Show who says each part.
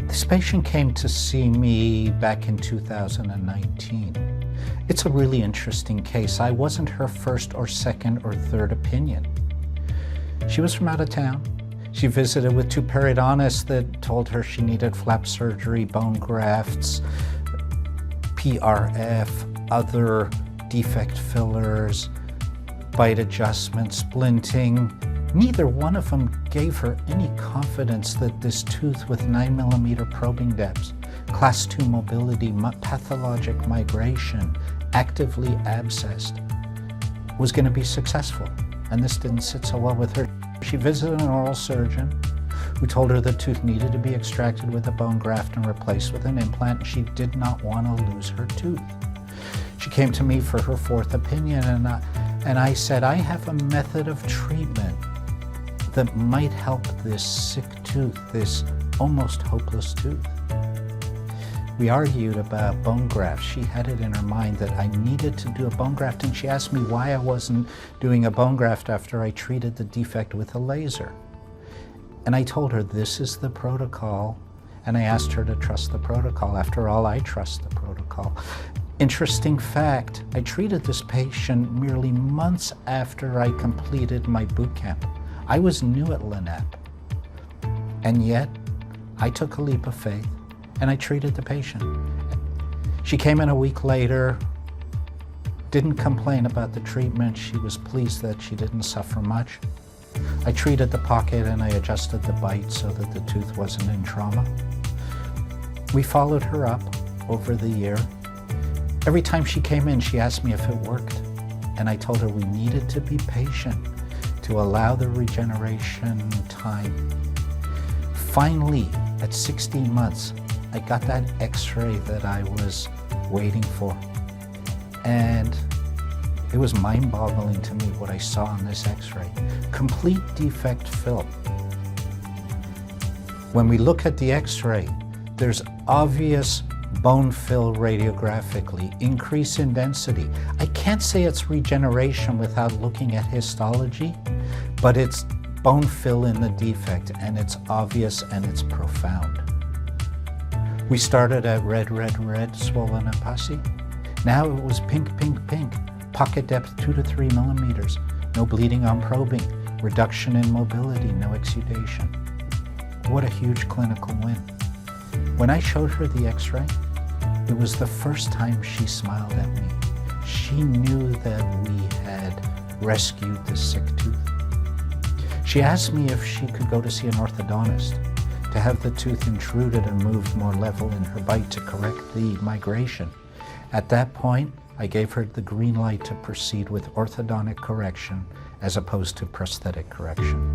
Speaker 1: This patient came to see me back in 2019. It's a really interesting case. I wasn't her first or second or third opinion. She was from out of town. She visited with two periodontists that told her she needed flap surgery, bone grafts, PRF, other defect fillers, bite adjustment, splinting. Neither one of them gave her any confidence that this tooth with 9mm probing depths, class 2 mobility, pathologic migration, actively abscessed, was going to be successful. And this didn't sit so well with her. She visited an oral surgeon who told her the tooth needed to be extracted with a bone graft and replaced with an implant, and she did not want to lose her tooth. She came to me for her fourth opinion, and I said, I have a method of treatment that might help this sick tooth, this almost hopeless tooth. We argued about bone grafts. She had it in her mind that I needed to do a bone graft, and she asked me why I wasn't doing a bone graft after I treated the defect with a laser. And I told her this is the protocol, and I asked her to trust the protocol. After all, I trust the protocol. Interesting fact, I treated this patient merely months after I completed my boot camp. I was new at LANAP, and yet I took a leap of faith and I treated the patient. She came in a week later, didn't complain about the treatment. She was pleased that she didn't suffer much. I treated the pocket and I adjusted the bite so that the tooth wasn't in trauma. We followed her up over the year. Every time she came in, she asked me if it worked, and I told her we needed to be patient to allow the regeneration time. Finally, at 16 months, I got that x-ray that I was waiting for. And it was mind-boggling to me what I saw on this x-ray. Complete defect fill. When we look at the x-ray, there's obvious bone fill radiographically, increase in density. I can't say it's regeneration without looking at histology, but it's bone fill in the defect, and it's obvious and it's profound. We started at red, swollen and pussy. Now it was pink, pocket depth 2 to 3 millimeters, no bleeding on probing, reduction in mobility, no exudation. What a huge clinical win. When I showed her the x-ray, it was the first time she smiled at me. She knew that we had rescued the sick tooth. She asked me if she could go to see an orthodontist to have the tooth intruded and moved more level in her bite to correct the migration. At that point, I gave her the green light to proceed with orthodontic correction as opposed to prosthetic correction.